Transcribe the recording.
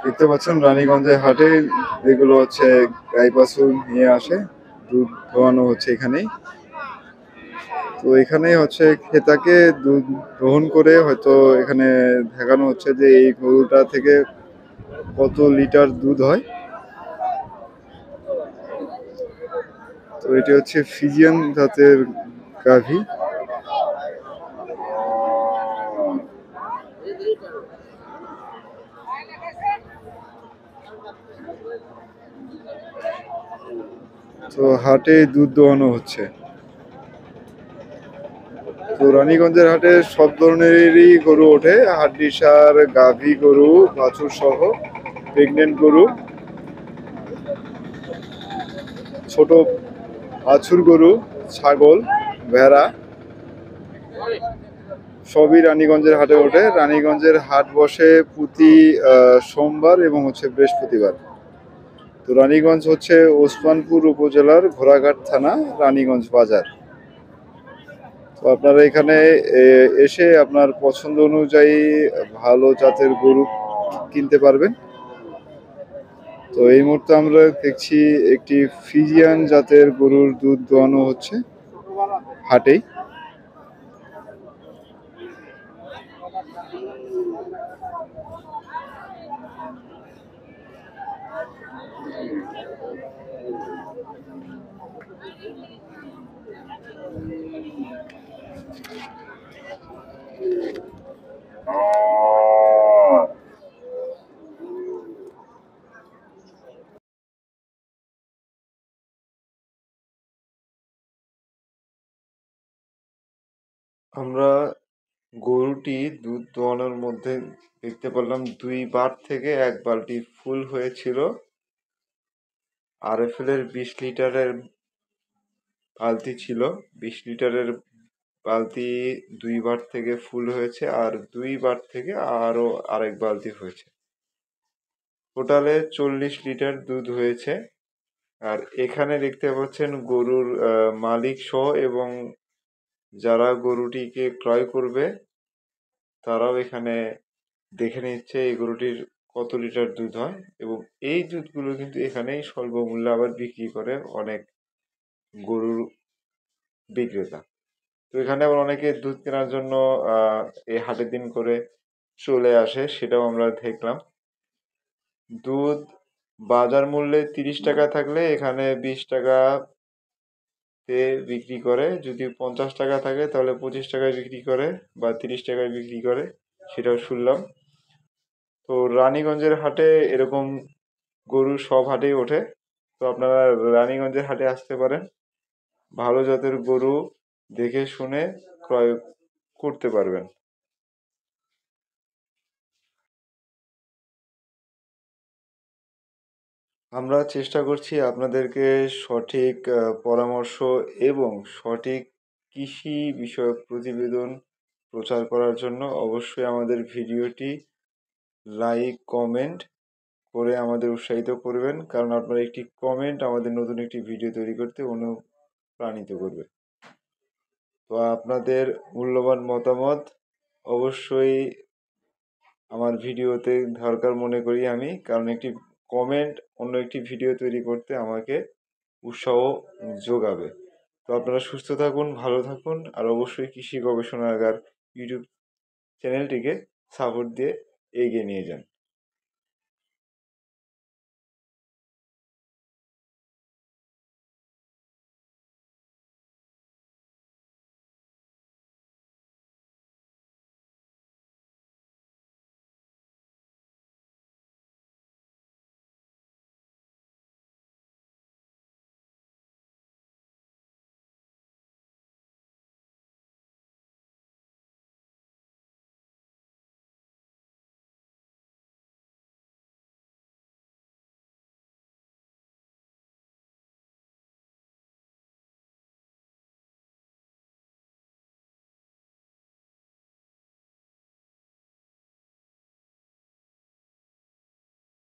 দেখতে পাচ্ছেন রানীগঞ্জের হাটে যেগুলো হচ্ছে গাই বাছুর নিয়ে আসে, দুধ দোয়ানো হচ্ছে এখানেই। তো এখানেই হচ্ছে ক্রেতাকে দুধ গ্রহণ করে হয়তো এখানে দেখানো হচ্ছে যে এই গরুটা থেকে কত লিটার দুধ হয়। তো এটি হচ্ছে ফিজিয়ান জাতের গাভী। তো হাটে দুধ দোয়ানো হচ্ছে। তো রানীগঞ্জের হাটে সব ধরনেরই গরু ওঠে, হাড্ডি সার, গাভী গরু, বাছুর সহ, প্রেগনেন্ট গরু, ছোট বাছুর গরু, ছাগল, ভেড়া সবই রানীগঞ্জের হাটে ওঠে। রানীগঞ্জের হাট বসে প্রতি সোমবার এবং হচ্ছে বৃহস্পতিবার। তো রানীগঞ্জ হচ্ছে ওসমানপুর উপজেলার ঘোড়াঘাট থানা, রানীগঞ্জ বাজার। তো আপনারা এখানে এসে আপনার পছন্দ অনুযায়ী ভালো জাতের গরু কিনতে পারবেন। তো এই মুহূর্তে আমরা দেখছি একটি ফিজিয়ান জাতের গরুর দুধ দোয়ানো হচ্ছে হাটেই। আমরা গরুটি দুধ দোয়ানোর মধ্যে দেখতে পেলাম 2 বার থেকে 1 বালতি ফুল হয়েছিল। RFL এর 20 লিটারের বালতি ছিল, 20 লিটারের বালতি 2 বার থেকে ফুল হয়েছে, আর 2 বার থেকে আরো আরেক বালতি হয়েছে। টোটালে 40 লিটার দুধ হয়েছে। আর এখানে দেখতে পাচ্ছেন গরুর মালিক সহ এবং যারা গরুটিকে ক্রয় করবে তারাও এখানে দেখে নিচ্ছে এই গরুটির কত লিটার দুধ হয়, এবং এই দুধগুলো কিন্তু এখানেই স্বল্প মূল্যে আবার বিক্রি করে অনেক গরুর বিক্রেতা। তো এখানে আবার অনেকে দুধ কেনার জন্য এই হাটের দিন করে চলে আসে, সেটাও আমরা দেখলাম। দুধ বাজার মূল্যে 30 টাকা থাকলে এখানে 20 টাকাতে বিক্রি করে, যদি 50 টাকা থাকে তাহলে 25 টাকায় বিক্রি করে বা 30 টাকায় বিক্রি করে, সেটাও শুনলাম। তো রানীগঞ্জের হাটে এরকম গরু সব হাটেই ওঠে। তো আপনারা রানীগঞ্জের হাটে আসতে পারেন, ভালো জাতের গরু দেখে শুনে ক্রয় করতে পারবেন। আমরা চেষ্টা করছি আপনাদেরকে সঠিক পরামর্শ এবং সঠিক কৃষি বিষয়ক প্রতিবেদন প্রচার করার জন্য। অবশ্যই আমাদের ভিডিওটি লাইক, কমেন্ট করে আমাদের উৎসাহিত করবেন, কারণ আপনার একটি কমেন্ট আমাদের নতুন একটি ভিডিও তৈরি করতে অনুপ্রাণিত করবে। তো আপনাদের মূল্যবান মতামত অবশ্যই আমার ভিডিওতে দরকার মনে করি আমি, কারণ একটি কমেন্ট অন্য একটি ভিডিও তৈরি করতে আমাকে উৎসাহ যোগাবে। তো আপনারা সুস্থ থাকুন, ভালো থাকুন, আর অবশ্যই কৃষি গবেষণাগার ইউটিউব চ্যানেলটিকে সাপোর্ট দিয়ে এগিয়ে নিয়ে যান।